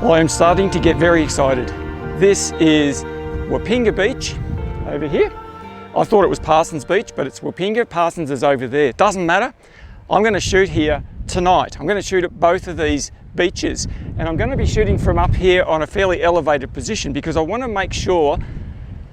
Well, I'm starting to get very excited. This is Waitpinga Beach over here. I thought it was Parsons Beach, but it's Waitpinga. Parsons is over there. Doesn't matter. I'm going to shoot here tonight. I'm going to shoot at both of these beaches, and I'm going to be shooting from up here on a fairly elevated position because I want to make sure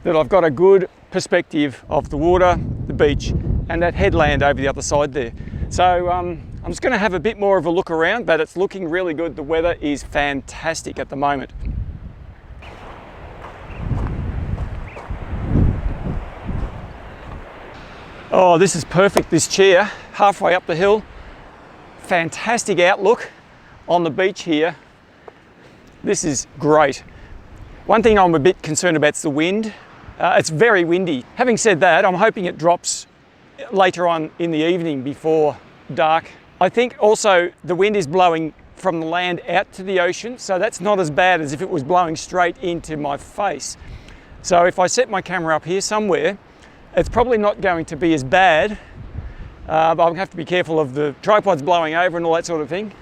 that I've got a good perspective of the water, the beach, and that headland over the other side there. So I'm just going to have a bit more of a look around, but it's looking really good. The weather is fantastic at the moment. Oh, this is perfect, this chair, halfway up the hill. Fantastic outlook on the beach here. This is great. One thing I'm a bit concerned about is the wind. It's very windy. Having said that, I'm hoping it drops later on in the evening before dark. I think also the wind is blowing from the land out to the ocean, so that's not as bad as if it was blowing straight into my face. So if I set my camera up here somewhere, it's probably not going to be as bad, but I'll have to be careful of the tripods blowing over and all that sort of thing.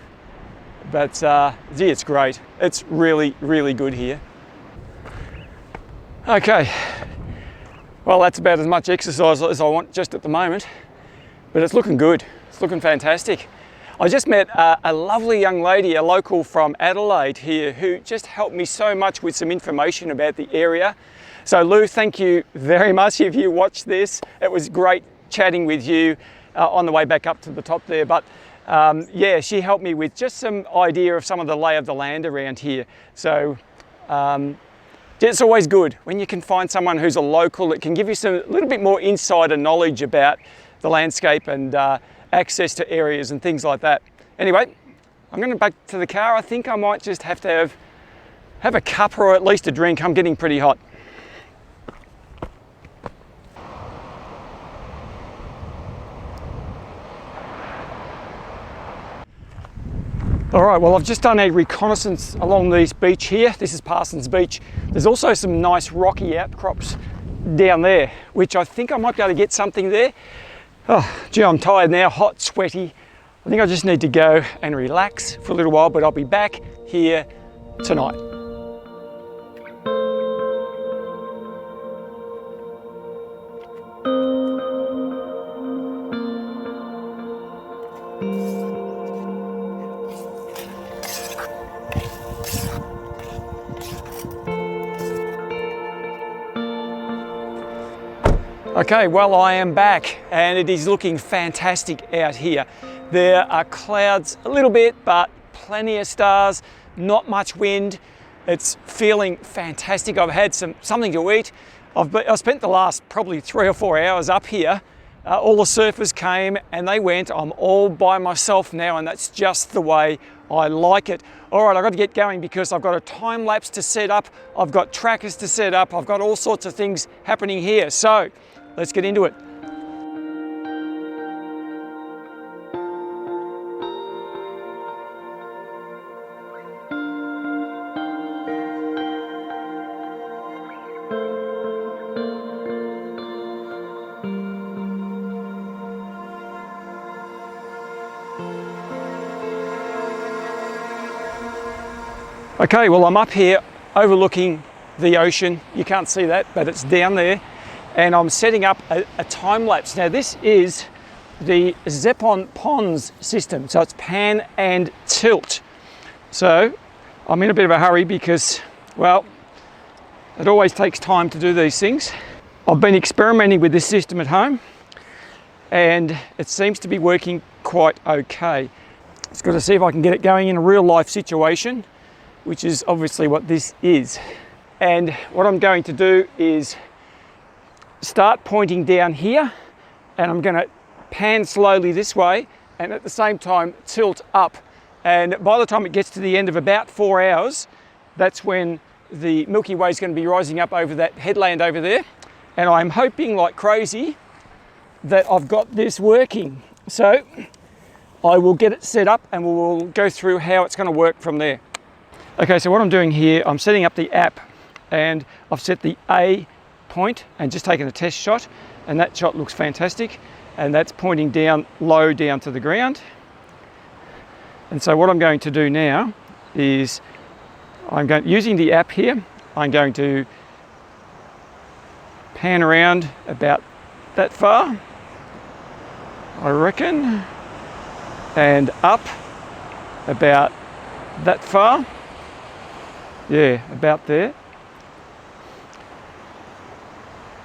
But yeah, it's great. It's really, really good here. Okay. Well, that's about as much exercise as I want just at the moment, but it's looking good. It's looking fantastic. I just met a lovely young lady, a local from Adelaide here, who just helped me so much with some information about the area. So Lou, thank you very much if you watched this. It was great chatting with you on the way back up to the top there. But yeah, she helped me with just some idea of some of the lay of the land around here. So it's always good when you can find someone who's a local that can give you a little bit more insider knowledge about the landscape and access to areas and things like that. Anyway, I'm going back to the car. I think I might just have to have a cup or at least a drink. I'm getting pretty hot. All right, well, I've just done a reconnaissance along this beach here. This is Parsons Beach. There's also some nice rocky outcrops down there, which I think I might be able to get something there. Oh, gee, I'm tired now, hot, sweaty. I think I just need to go and relax for a little while, but I'll be back here tonight. Okay, well, I am back and it is looking fantastic out here. There are clouds a little bit, but plenty of stars, not much wind. It's feeling fantastic. I've had something to eat. I've spent the last probably 3 or 4 hours up here. All the surfers came and they went. I'm all by myself now, and that's just the way I like it. All right, I've got to get going because I've got a time lapse to set up. I've got trackers to set up. I've got all sorts of things happening here. So let's get into it. Okay, well, I'm up here overlooking the ocean. You can't see that, but it's down there. And I'm setting up a time lapse. Now, this is the Zeppon Ponds system. So it's pan and tilt. So I'm in a bit of a hurry because, well, it always takes time to do these things. I've been experimenting with this system at home and it seems to be working quite okay. Just got to see if I can get it going in a real life situation, which is obviously what this is. And what I'm going to do is start pointing down here, and I'm going to pan slowly this way and at the same time tilt up. And by the time it gets to the end of about 4 hours, that's when the Milky Way is going to be rising up over that headland over there. And I'm hoping like crazy that I've got this working. So I will get it set up and we'll go through how it's going to work from there. Okay, so what I'm doing here, I'm setting up the app and I've set the A point and just taken a test shot, and that shot looks fantastic, and that's pointing down low down to the ground. And so what I'm going to do now is using the app here, I'm going to pan around about that far, I reckon, and up about that far. Yeah, about there.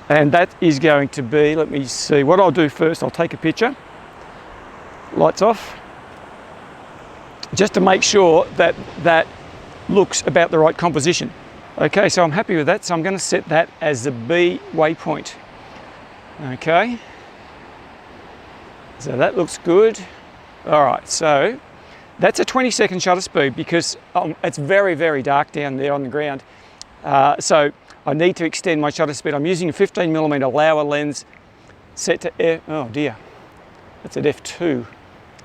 And that is going to be, let me see, what I'll do first, I'll take a picture, lights off, just to make sure that that looks about the right composition. Okay, so I'm happy with that, so I'm going to set that as the B waypoint. Okay, so that looks good. All right, so that's a 20-second shutter speed because it's very, very dark down there on the ground. So I need to extend my shutter speed. I'm using a 15mm Laowa lens set to oh dear, it's at f2.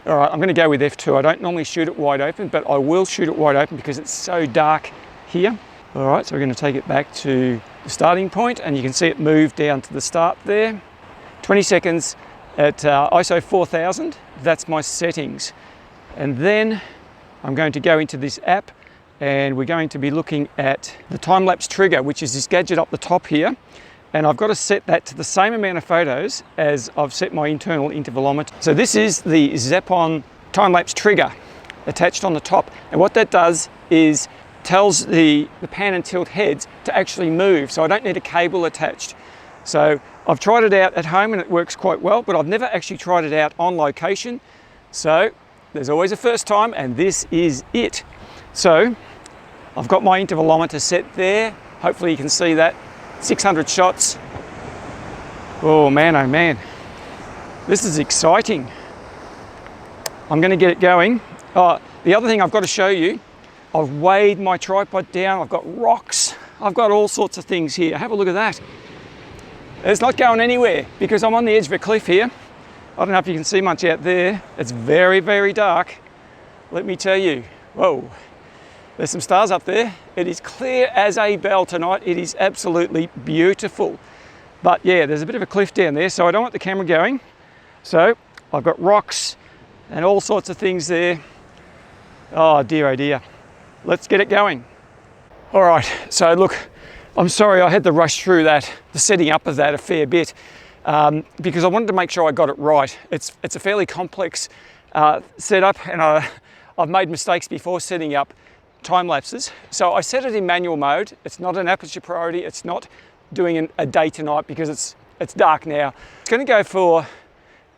All right, I'm going to go with f2. I don't normally shoot it wide open, but I will shoot it wide open because it's so dark here. All right, so we're going to take it back to the starting point, and you can see it move down to the start there. 20 seconds at ISO 4000. That's my settings. And then I'm going to go into this app, and we're going to be looking at the time-lapse trigger, which is this gadget up the top here. And I've got to set that to the same amount of photos as I've set my internal intervalometer. So this is the Zepon time-lapse trigger attached on the top. And what that does is tells the pan and tilt heads to actually move. So I don't need a cable attached. So I've tried it out at home and it works quite well, but I've never actually tried it out on location. So there's always a first time, and this is it. So I've got my intervalometer set there. Hopefully you can see that. 600 shots. Oh man, this is exciting. I'm going to get it going. The other thing I've got to show you, I've weighed my tripod down. I've got rocks. I've got all sorts of things here. Have a look at that. It's not going anywhere because I'm on the edge of a cliff here. I don't know if you can see much out there. It's very, very dark. Let me tell you, whoa. There's some stars up there. It is clear as a bell tonight. It is absolutely beautiful. But yeah, there's a bit of a cliff down there, so I don't want the camera going. So I've got rocks and all sorts of things there. Oh dear. Let's get it going. All right, so look, I'm sorry I had to rush through the setting up of that a fair bit because I wanted to make sure I got it right. It's a fairly complex setup, and I've made mistakes before setting up time lapses. So I set it in manual mode. It's not an aperture priority. It's not doing a day to night because it's dark now. It's going to go for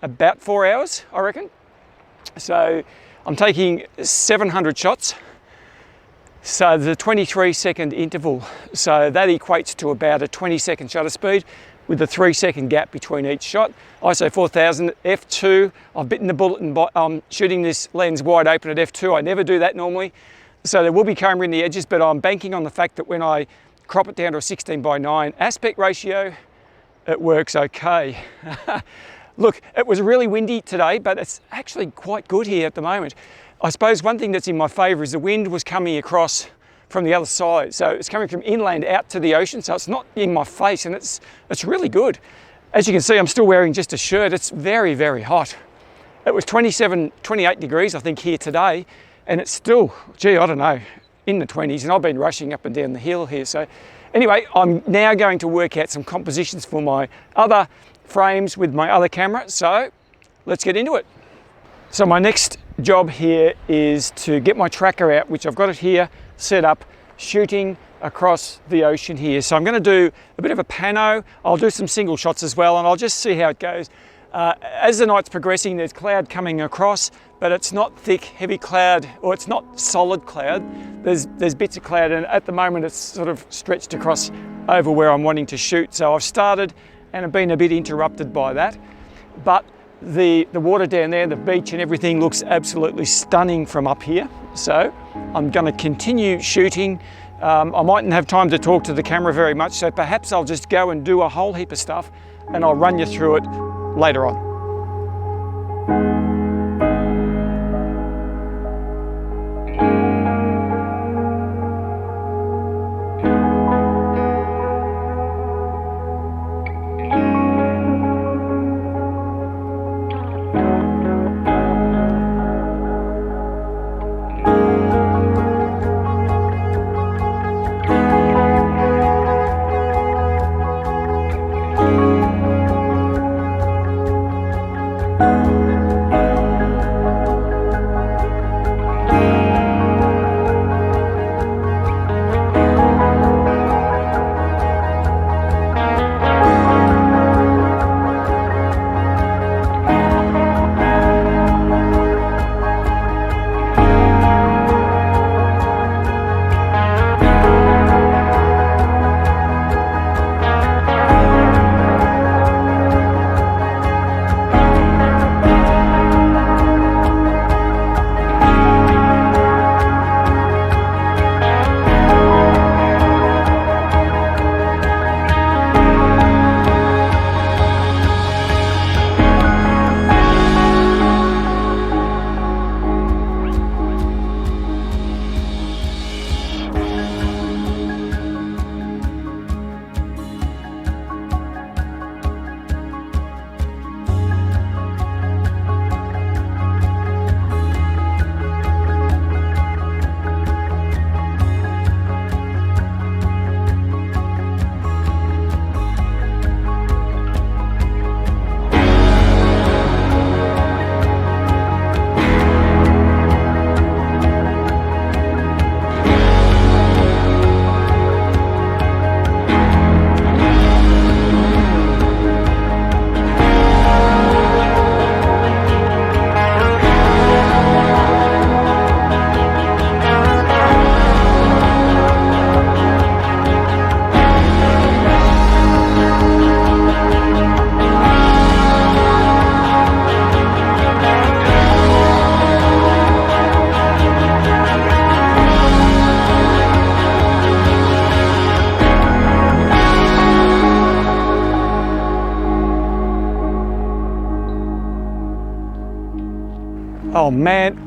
about 4 hours, I reckon. So I'm taking 700 shots. So the 23-second interval. So that equates to about a 20-second shutter speed with a 3-second gap between each shot. ISO 4000, f2. I've bitten the bullet and I'm shooting this lens wide open at f2. I never do that normally. So there will be chroma in the edges, but I'm banking on the fact that when I crop it down to a 16:9 aspect ratio, it works okay. Look, it was really windy today, but it's actually quite good here at the moment. I suppose one thing that's in my favour is the wind was coming across from the other side. So it's coming from inland out to the ocean, so it's not in my face, and it's really good. As you can see, I'm still wearing just a shirt. It's very, very hot. It was 27, 28 degrees, I think, here today. And it's still, gee, I don't know, in the 20s, and I've been rushing up and down the hill here. So anyway, I'm now going to work out some compositions for my other frames with my other camera. So let's get into it. So my next job here is to get my tracker out, which I've got it here set up, shooting across the ocean here. So I'm going to do a bit of a pano. I'll do some single shots as well, and I'll just see how it goes. As the night's progressing, there's cloud coming across, but it's not thick, heavy cloud, or it's not solid cloud. There's bits of cloud, and at the moment it's sort of stretched across over where I'm wanting to shoot. So I've started and have been a bit interrupted by that. But the water down there, the beach and everything looks absolutely stunning from up here. So I'm going to continue shooting. I mightn't have time to talk to the camera very much, so perhaps I'll just go and do a whole heap of stuff and I'll run you through it later on.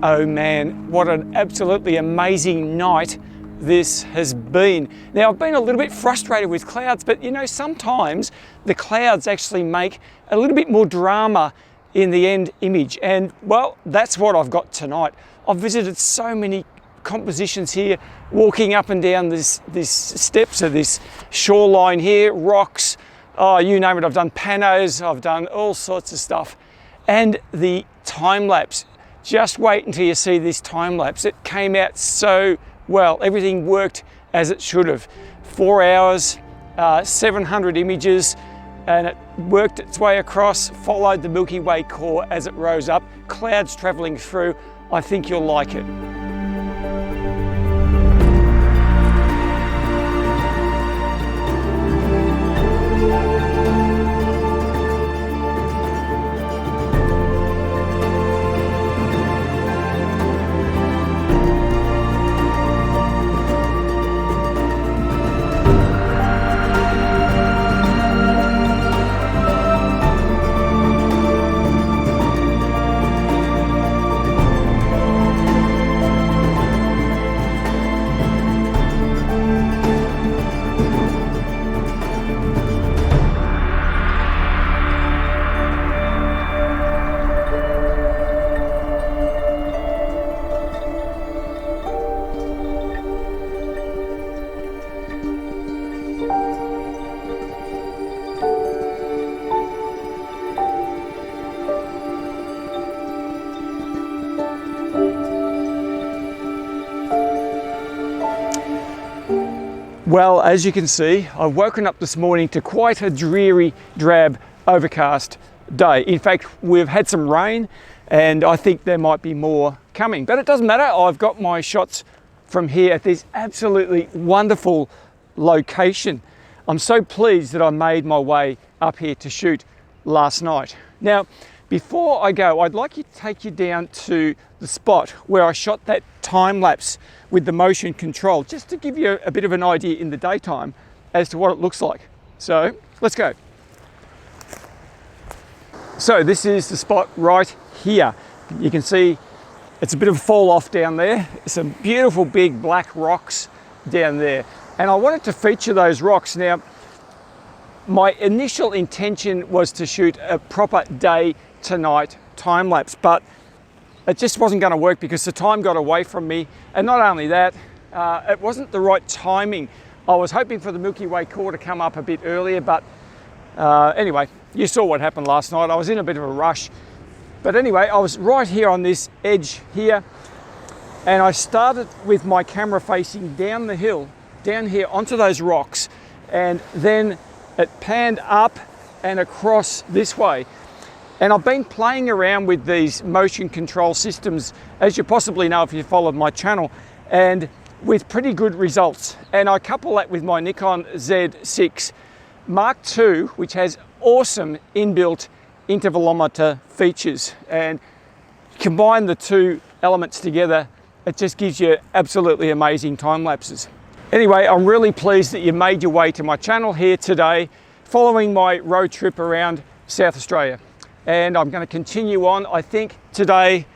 oh man, what an absolutely amazing night this has been. Now, I've been a little bit frustrated with clouds, but you know, sometimes the clouds actually make a little bit more drama in the end image, and well, that's what I've got tonight. I've visited so many compositions here, walking up and down this steps of this shoreline here, rocks, oh, you name it. I've done panos, I've done all sorts of stuff. And the time lapse, just wait until you see this time lapse. It came out so well. Everything worked as it should have. 4 hours, 700 images, and it worked its way across, followed the Milky Way core as it rose up, clouds traveling through. I think you'll like it. Well, as you can see, I've woken up this morning to quite a dreary, drab, overcast day. In fact, we've had some rain and I think there might be more coming, but it doesn't matter. I've got my shots from here at this absolutely wonderful location. I'm so pleased that I made my way up here to shoot last night. Now, before I go, I'd like to take you down to the spot where I shot that time lapse with the motion control, just to give you a bit of an idea in the daytime as to what it looks like. So let's go. So this is the spot right here. You can see it's a bit of a fall off down there. Some beautiful big black rocks down there. And I wanted to feature those rocks. Now, my initial intention was to shoot a proper day to night time lapse, but it just wasn't going to work because the time got away from me. And not only that, it wasn't the right timing. I was hoping for the Milky Way core to come up a bit earlier, but anyway, you saw what happened last night. I was in a bit of a rush. But anyway, I was right here on this edge here, and I started with my camera facing down the hill, down here onto those rocks, and then it panned up and across this way. And I've been playing around with these motion control systems, as you possibly know if you followed my channel, and with pretty good results. And I couple that with my Nikon Z6 Mark II, which has awesome inbuilt intervalometer features. And combine the two elements together, it just gives you absolutely amazing time lapses. Anyway, I'm really pleased that you made your way to my channel here today, following my road trip around South Australia. And I'm going to continue on. I think today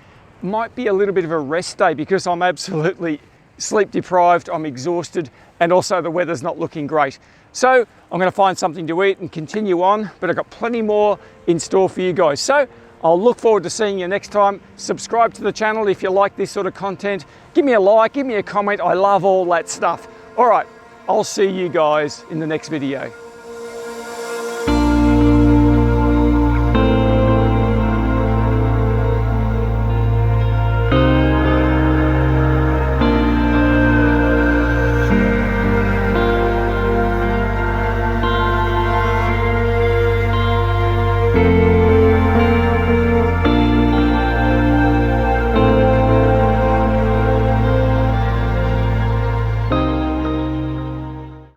might be a little bit of a rest day because I'm absolutely sleep deprived, I'm exhausted, and also the weather's not looking great. So I'm going to find something to eat and continue on, but I've got plenty more in store for you guys. So I'll look forward to seeing you next time. Subscribe to the channel if you like this sort of content. Give me a like, give me a comment. I love all that stuff. All right, I'll see you guys in the next video.